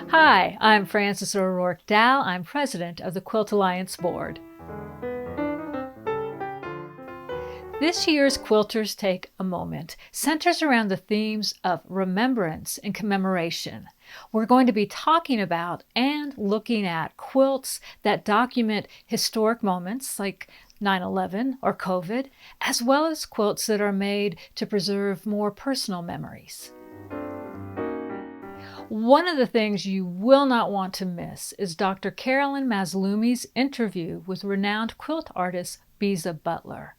Hi, I'm Frances O'Rourke Dowell. I'm president of the Quilt Alliance Board. This year's Quilters Take a Moment centers around the themes of remembrance and commemoration. We're going to be talking about and looking at quilts that document historic moments like 9/11 or COVID, as well as quilts that are made to preserve more personal memories. One of the things you will not want to miss is Dr. Carolyn Mazlumi's interview with renowned quilt artist Biza Butler.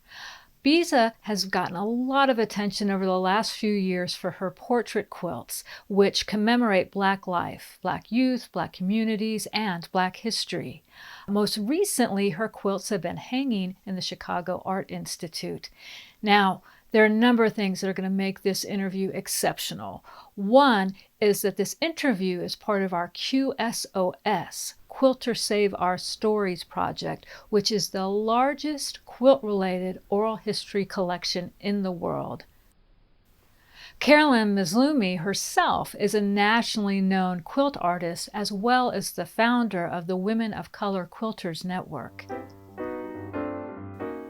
Biza has gotten a lot of attention over the last few years for her portrait quilts, which commemorate Black life, Black youth, Black communities, and Black history. Most recently, her quilts have been hanging in the Chicago Art Institute. Now, there are a number of things that are going to make this interview exceptional. One is that this interview is part of our QSOS, Quilters Save Our Stories project, which is the largest quilt-related oral history collection in the world. Carolyn Mazlumi herself is a nationally known quilt artist as well as the founder of the Women of Color Quilters Network.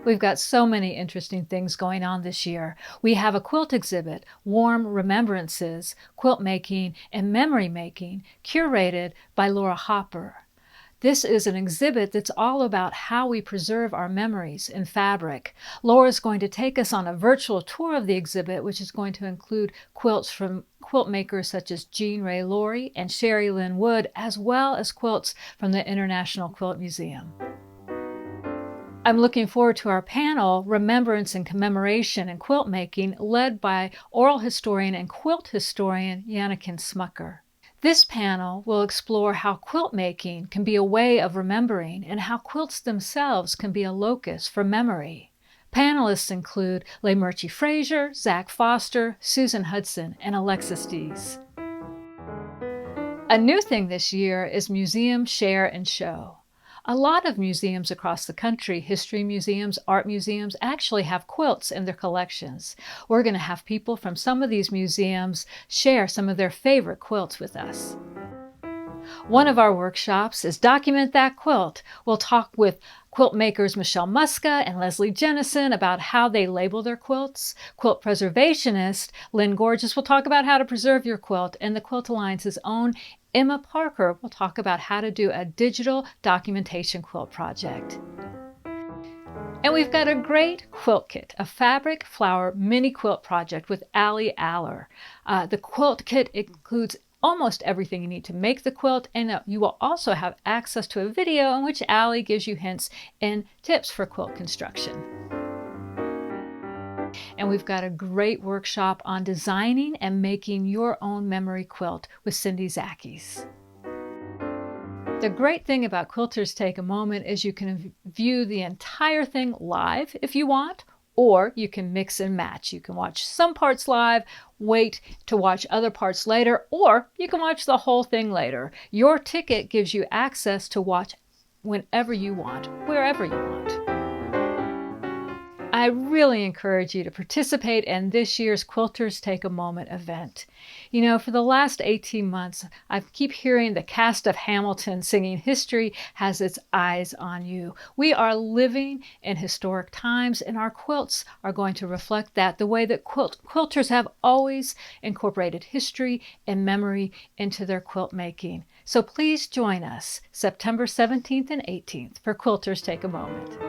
We've got so many interesting things going on this year. We have a quilt exhibit, Warm Remembrances, Quiltmaking and Memory Making, curated by Laura Hopper. This is an exhibit that's all about how we preserve our memories in fabric. Laura's going to take us on a virtual tour of the exhibit, which is going to include quilts from quilt makers such as Jean Ray Laurie and Sherry Lynn Wood, as well as quilts from the International Quilt Museum. I'm looking forward to our panel, Remembrance and Commemoration in Quilt Making, led by oral historian and quilt historian Janniken Smucker. This panel will explore how quilt making can be a way of remembering and how quilts themselves can be a locus for memory. Panelists include Leigh Murchie Fraser, Zach Foster, Susan Hudson, and Alexis Dees. A new thing this year is Museum Share and Show. A lot of museums across the country, history museums, art museums, actually have quilts in their collections. We're going to have people from some of these museums share some of their favorite quilts with us. One of our workshops is Document That Quilt. We'll talk with quilt makers Michelle Muska and Leslie Jennison about how they label their quilts. Quilt preservationist Lynn Gorgeous will talk about how to preserve your quilt, and the Quilt Alliance's own Emma Parker will talk about how to do a digital documentation quilt project. And we've got a great quilt kit, a fabric flower mini quilt project with Allie Aller. The quilt kit includes almost everything you need to make the quilt, and you will also have access to a video in which Allie gives you hints and tips for quilt construction. And we've got a great workshop on designing and making your own memory quilt with Cyndi Zacheis. The great thing about Quilters Take a Moment is you can view the entire thing live if you want, or you can mix and match. You can watch some parts live, wait to watch other parts later, or you can watch the whole thing later. Your ticket gives you access to watch whenever you want, wherever you want. I really encourage you to participate in this year's Quilters Take a Moment event. You know, for the last 18 months, I keep hearing the cast of Hamilton singing "History Has Its Eyes on You." We are living in historic times, and our quilts are going to reflect that, the way that quilters have always incorporated history and memory into their quilt making. So please join us September 17th and 18th for Quilters Take a Moment.